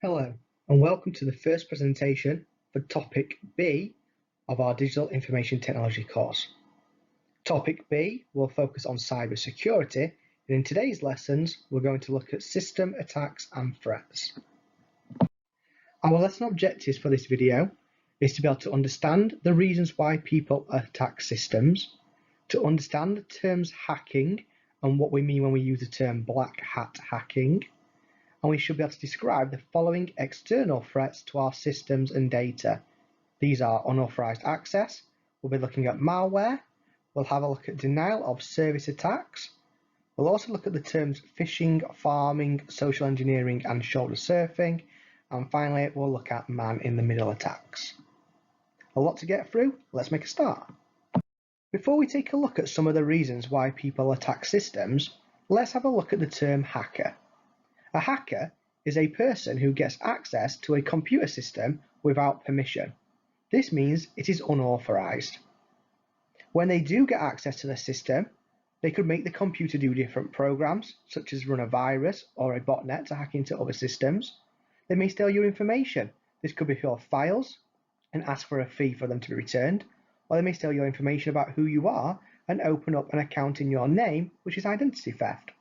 Hello, and welcome to the first presentation for Topic B of our Digital Information Technology course. Topic B will focus on cybersecurity, and in today's lessons, we're going to look at system attacks and threats. Our lesson objectives for this video is to be able to understand the reasons why people attack systems, to understand the terms hacking and what we mean when we use the term black hat hacking, and we should be able to describe the following external threats to our systems and data. These are unauthorized access, we'll be looking at malware, we'll have a look at denial of service attacks, we'll also look at the terms phishing, pharming, social engineering and shoulder surfing, and finally we'll look at man-in-the-middle attacks. A lot to get through, let's make a start. Before we take a look at some of the reasons why people attack systems, let's have a look at the term hacker. A hacker is a person who gets access to a computer system without permission. This means it is unauthorized. When they do get access to the system, they could make the computer do different programs, such as run a virus or a botnet to hack into other systems. They may steal your information. This could be your files and ask for a fee for them to be returned, or they may steal your information about who you are and open up an account in your name, which is identity theft.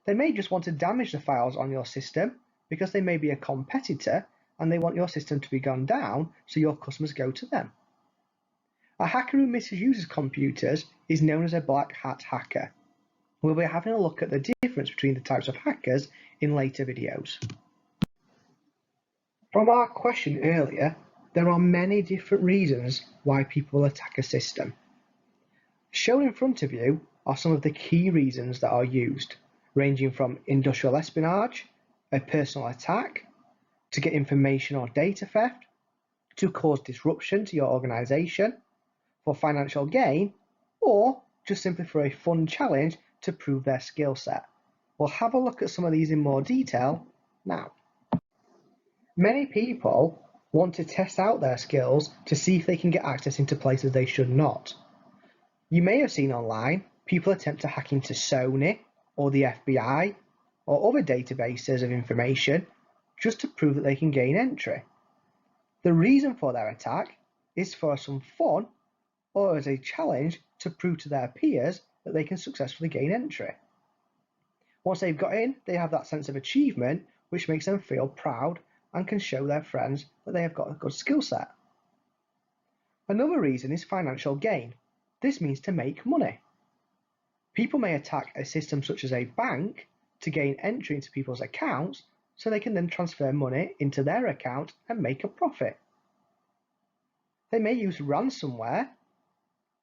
They may just want to damage the files on your system because they may be a competitor and they want your system to be gone down so your customers go to them. A hacker who misuses computers is known as a black hat hacker. We'll be having a look at the difference between the types of hackers in later videos. From our question earlier, there are many different reasons why people will attack a system. Shown in front of you are some of the key reasons that are used, ranging from industrial espionage, a personal attack, to get information or data theft, to cause disruption to your organization, for financial gain, or just simply for a fun challenge to prove their skill set. We'll have a look at some of these in more detail now. Many people want to test out their skills to see if they can get access into places they should not. You may have seen online people attempt to hack into Sony, or the FBI, or other databases of information just to prove that they can gain entry. The reason for their attack is for some fun or as a challenge to prove to their peers that they can successfully gain entry. Once they've got in, they have that sense of achievement which makes them feel proud and can show their friends that they have got a good skill set. Another reason is financial gain. This means to make money. People may attack a system such as a bank to gain entry into people's accounts so they can then transfer money into their account and make a profit. They may use ransomware,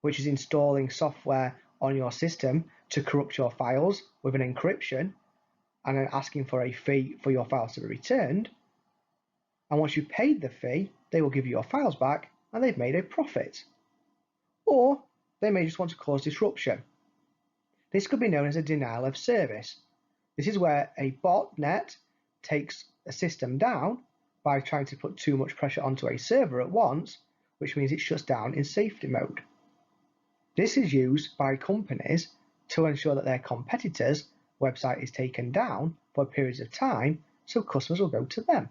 which is installing software on your system to corrupt your files with an encryption and then asking for a fee for your files to be returned. And once you've paid the fee, they will give you your files back and they've made a profit. Or they may just want to cause disruption. This could be known as a denial of service. This is where a botnet takes a system down by trying to put too much pressure onto a server at once, which means it shuts down in safety mode. This is used by companies to ensure that their competitors' website is taken down for periods of time so customers will go to them.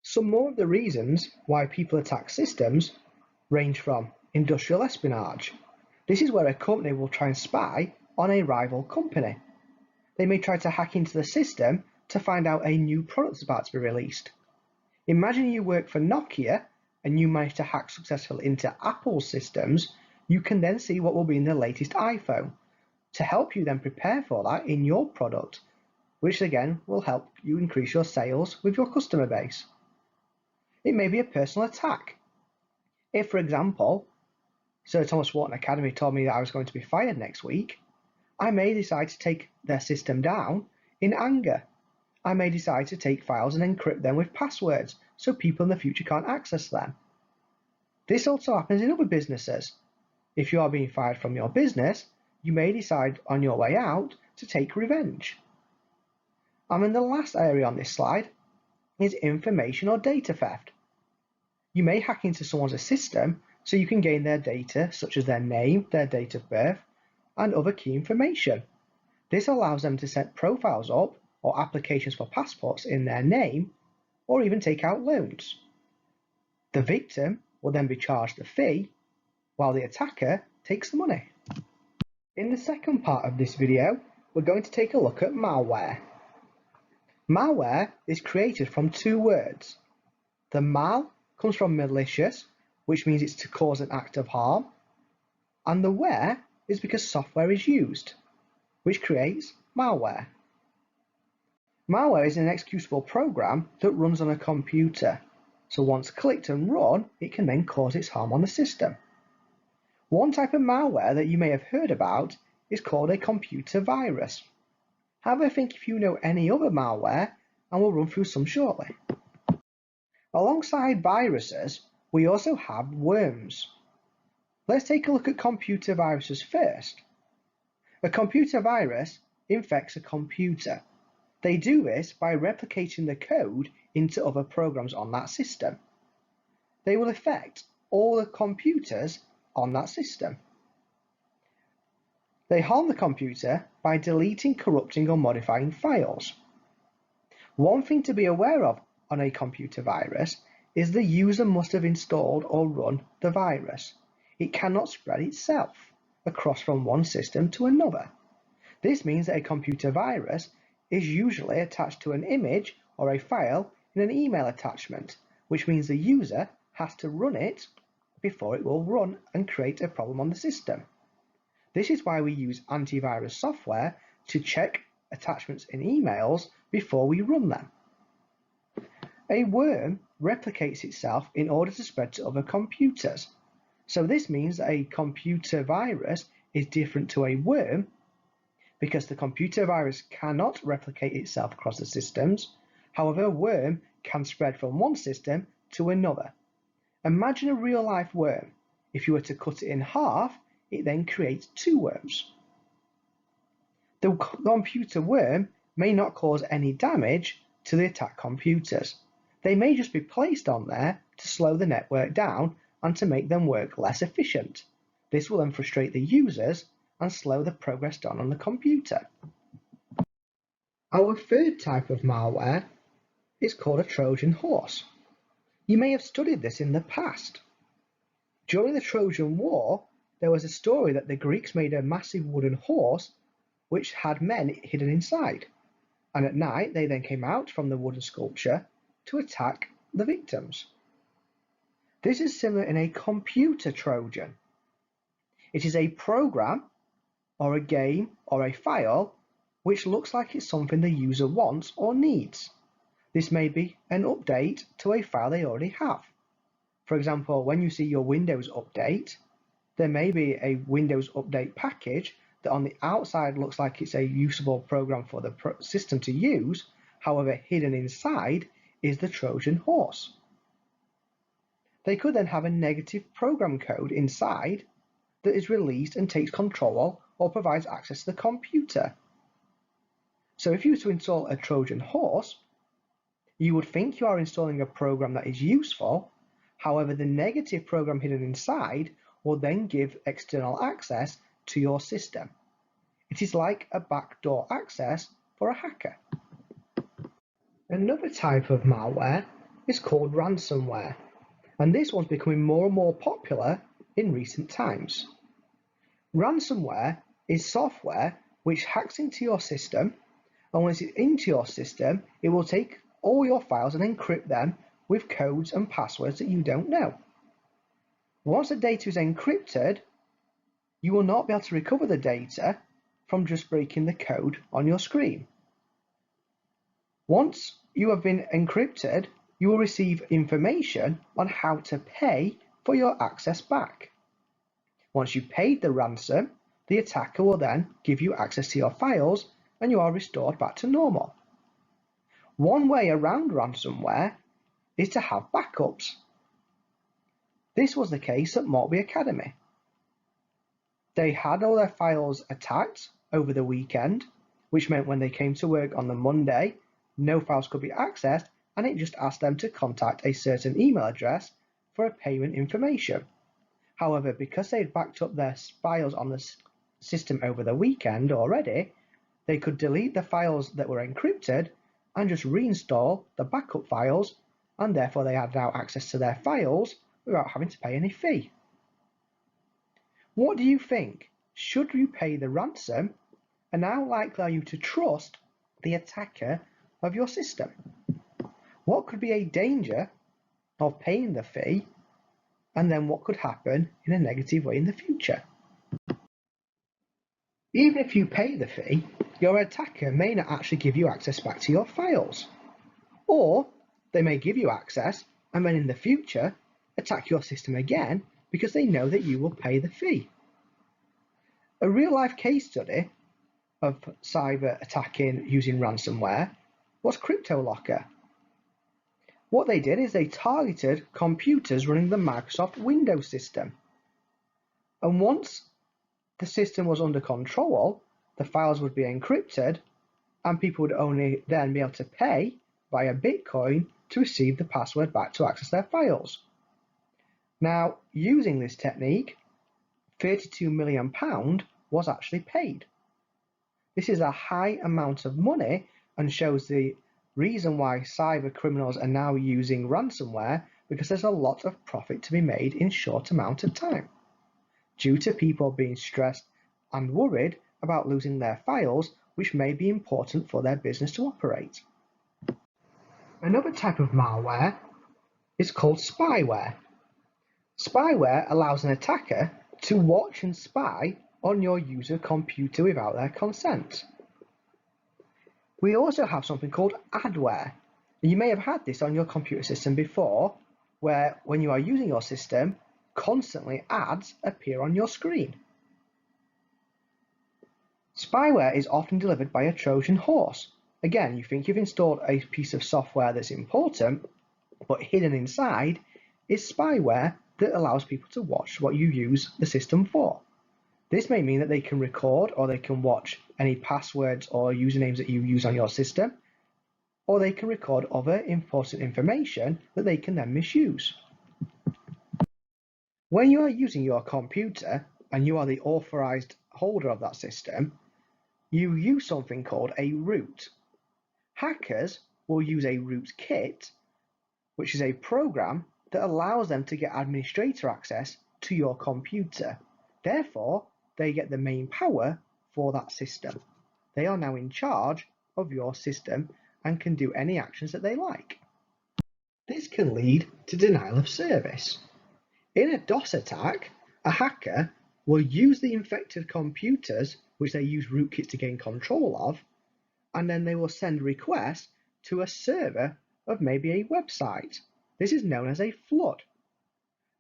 Some more of the reasons why people attack systems range from industrial espionage. This is where a company will try and spy on a rival company. They may try to hack into the system to find out a new product is about to be released. Imagine you work for Nokia and you manage to hack successfully into Apple's systems. You can then see what will be in the latest iPhone to help you then prepare for that in your product, which again will help you increase your sales with your customer base. It may be a personal attack. If, for example, Sir Thomas Wharton Academy told me that I was going to be fired next week, I may decide to take their system down in anger. I may decide to take files and encrypt them with passwords so people in the future can't access them. This also happens in other businesses. If you are being fired from your business, you may decide on your way out to take revenge. And then the last area on this slide is information or data theft. You may hack into someone's system so you can gain their data, such as their name, their date of birth, and other key information. This allows them to set profiles up or applications for passports in their name, or even take out loans. The victim will then be charged a fee, while the attacker takes the money. In the second part of this video, we're going to take a look at malware. Malware is created from two words. The mal comes from malicious, which means it's to cause an act of harm, and the ware is because software is used, which creates malware. Malware is an executable program that runs on a computer, so once clicked and run, it can then cause its harm on the system. One type of malware that you may have heard about is called a computer virus. Have a think if you know any other malware, and we'll run through some shortly. Alongside viruses, we also have worms. Let's take a look at computer viruses first. A computer virus infects a computer. They do this by replicating the code into other programs on that system. They will affect all the computers on that system. They harm the computer by deleting, corrupting, or modifying files. One thing to be aware of on a computer virus is the user must have installed or run the virus. It cannot spread itself across from one system to another. This means that a computer virus is usually attached to an image or a file in an email attachment, which means the user has to run it before it will run and create a problem on the system. This is why we use antivirus software to check attachments in emails before we run them. A worm replicates itself in order to spread to other computers. So this means that a computer virus is different to a worm because the computer virus cannot replicate itself across the systems. However, a worm can spread from one system to another. Imagine a real-life worm. If you were to cut it in half, it then creates two worms. The computer worm may not cause any damage to the attacked computers. They may just be placed on there to slow the network down and to make them work less efficient. This will then frustrate the users and slow the progress done on the computer. Our third type of malware is called a Trojan horse. You may have studied this in the past. During the Trojan War, there was a story that the Greeks made a massive wooden horse which had men hidden inside, and at night they then came out from the wooden sculpture to attack the victims. This is similar in a computer Trojan. It is a program or a game or a file which looks like it's something the user wants or needs. This may be an update to a file they already have. For example, when you see your Windows update, there may be a Windows update package that on the outside looks like it's a usable program for the system to use. However, hidden inside is the Trojan horse. They could then have a negative program code inside that is released and takes control or provides access to the computer. So if you were to install a Trojan horse, you would think you are installing a program that is useful. However, the negative program hidden inside will then give external access to your system. It is like a backdoor access for a hacker. Another type of malware is called ransomware, and this one's becoming more and more popular in recent times. Ransomware is software which hacks into your system, and once it's into your system, it will take all your files and encrypt them with codes and passwords that you don't know. Once the data is encrypted, you will not be able to recover the data from just breaking the code on your screen. Once you have been encrypted, you will receive information on how to pay for your access back. Once you've paid the ransom, the attacker will then give you access to your files and you are restored back to normal. One way around ransomware is to have backups. This was the case at Malware Academy. They had all their files attacked over the weekend, which meant when they came to work on the Monday, no files could be accessed, and it just asked them to contact a certain email address for a payment information. However, because they'd backed up their files on the system over the weekend already, They could delete the files that were encrypted and just reinstall the backup files, and therefore they had now access to their files without having to pay any fee. What do you think? Should you pay the ransom? And how likely are you to trust the attacker of your system? What could be a danger of paying the fee, and then what could happen in a negative way in the future? Even if you pay the fee, your attacker may not actually give you access back to your files. Or they may give you access and then in the future attack your system again because they know that you will pay the fee. A real-life case study of cyber attacking using ransomware was CryptoLocker. What they did is they targeted computers running the Microsoft Windows system. And once the system was under control, the files would be encrypted and people would only then be able to pay via Bitcoin to receive the password back to access their files. Now, using this technique, £32 million was actually paid. This is a high amount of money and shows the reason why cyber criminals are now using ransomware, because there's a lot of profit to be made in short amount of time, due to people being stressed and worried about losing their files, which may be important for their business to operate. Another type of malware is called spyware. Spyware allows an attacker to watch and spy on your user computer without their consent. We also have something called adware. You may have had this on your computer system before, where when you are using your system, constantly ads appear on your screen. Spyware is often delivered by a Trojan horse. Again, you think you've installed a piece of software that's important, but hidden inside is spyware that allows people to watch what you use the system for. This may mean that they can record or they can watch any passwords or usernames that you use on your system, or they can record other important information that they can then misuse. When you are using your computer and you are the authorized holder of that system, you use something called a root. Hackers will use a rootkit, which is a program that allows them to get administrator access to your computer. Therefore, they get the main power for that system. They are now in charge of your system and can do any actions that they like. This can lead to denial of service. In a DOS attack, a hacker will use the infected computers, which they use rootkits to gain control of, and then they will send requests to a server of maybe a website. This is known as a flood.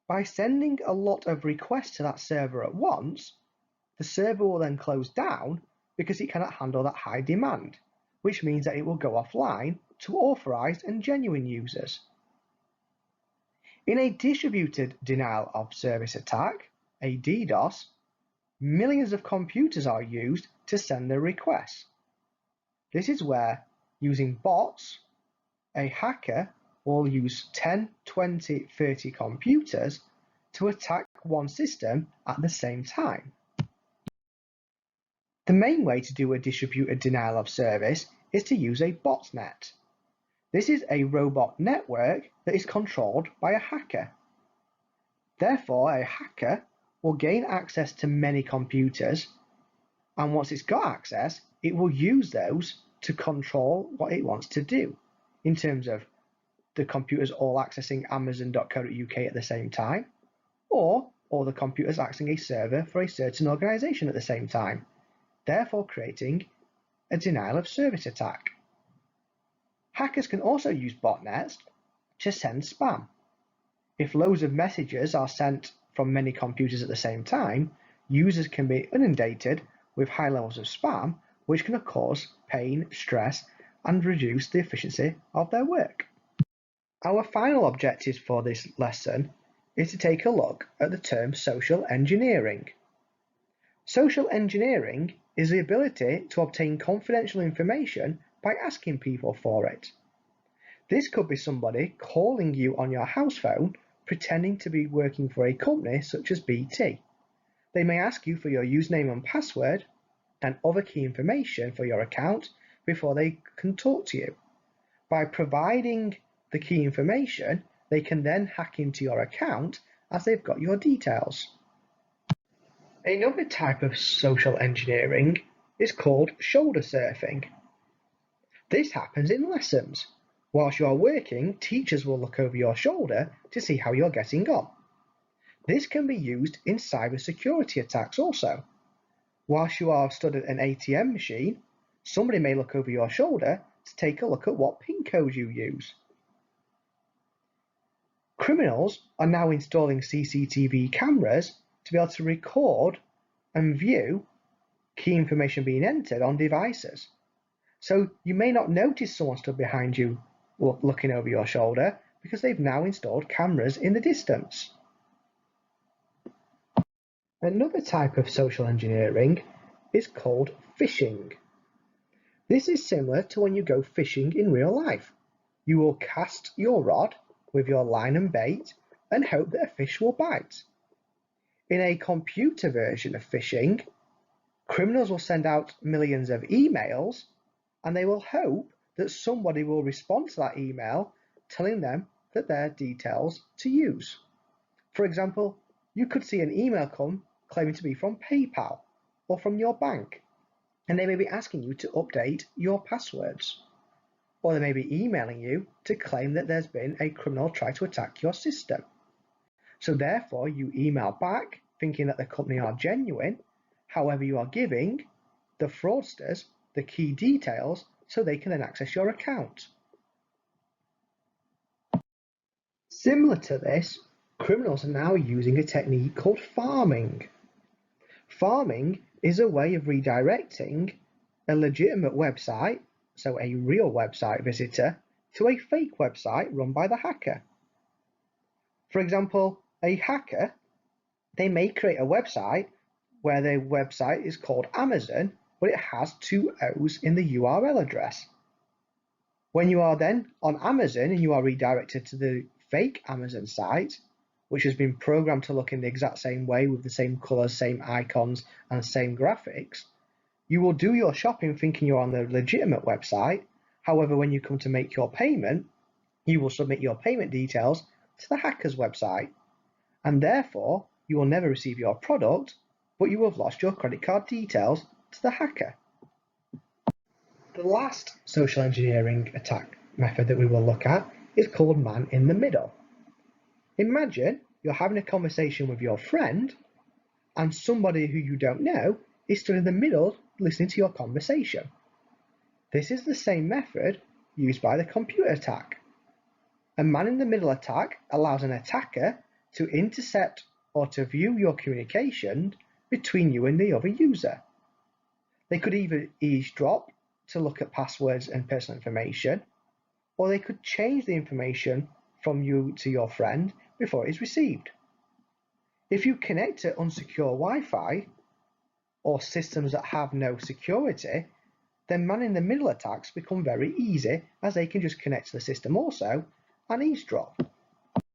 By sending a lot of requests to that server at once, the server will then close down because it cannot handle that high demand, which means that it will go offline to authorized and genuine users. In a distributed denial of service attack, a DDoS, millions of computers are used to send the requests. This is where, using bots, a hacker will use 10, 20, 30 computers to attack one system at the same time. The main way to do a distributed denial of service is to use a botnet. This is a robot network that is controlled by a hacker. Therefore, a hacker will gain access to many computers, and once it's got access, it will use those to control what it wants to do, in terms of the computers all accessing amazon.co.uk at the same time, or all the computers accessing a server for a certain organization at the same time, therefore creating a denial of service attack. Hackers can also use botnets to send spam. If loads of messages are sent from many computers at the same time, users can be inundated with high levels of spam, which can cause pain, stress, and reduce the efficiency of their work. Our final objective for this lesson is to take a look at the term social engineering. Social engineering is the ability to obtain confidential information by asking people for it. This could be somebody calling you on your house phone pretending to be working for a company such as BT. They may ask you for your username and password, and other key information for your account before they can talk to you. By providing the key information, they can then hack into your account as they've got your details. Another type of social engineering is called shoulder surfing. This happens in lessons. Whilst you are working, teachers will look over your shoulder to see how you're getting on. This can be used in cybersecurity attacks also. Whilst you are stood at an ATM machine, somebody may look over your shoulder to take a look at what PIN code you use. Criminals are now installing CCTV cameras to be able to record and view key information being entered on devices. So you may not notice someone stood behind you looking over your shoulder because they've now installed cameras in the distance. Another type of social engineering is called phishing. This is similar to when you go fishing in real life. You will cast your rod with your line and bait and hope that a fish will bite. In a computer version of phishing, criminals will send out millions of emails and they will hope that somebody will respond to that email telling them that their details to use. For example, you could see an email come claiming to be from PayPal or from your bank, and they may be asking you to update your passwords. Or they may be emailing you to claim that there's been a criminal try to attack your system. So therefore you email back thinking that the company are genuine, however you are giving the fraudsters the key details so they can then access your account. Similar to this, criminals are now using a technique called Pharming. Pharming is a way of redirecting a legitimate website, so a real website visitor, to a fake website run by the hacker. For example, a hacker, they may create a website where the website is called Amazon, but it has 2 O's in the URL address. When you are then on Amazon and you are redirected to the fake Amazon site, which has been programmed to look in the exact same way with the same colours, same icons and same graphics, you will do your shopping thinking you're on the legitimate website. However, when you come to make your payment, you will submit your payment details to the hacker's website, and therefore you will never receive your product, but you have lost your credit card details to the hacker. The last social engineering attack method that we will look at is called man in the middle. Imagine you're having a conversation with your friend and somebody who you don't know is stood in the middle listening to your conversation. This is the same method used by the computer attack. A man in the middle attack allows an attacker to intercept or to view your communication between you and the other user. They could either eavesdrop to look at passwords and personal information, or they could change the information from you to your friend before it is received. If you connect to unsecure Wi-Fi or systems that have no security, then man-in-the-middle attacks become very easy as they can just connect to the system also and eavesdrop.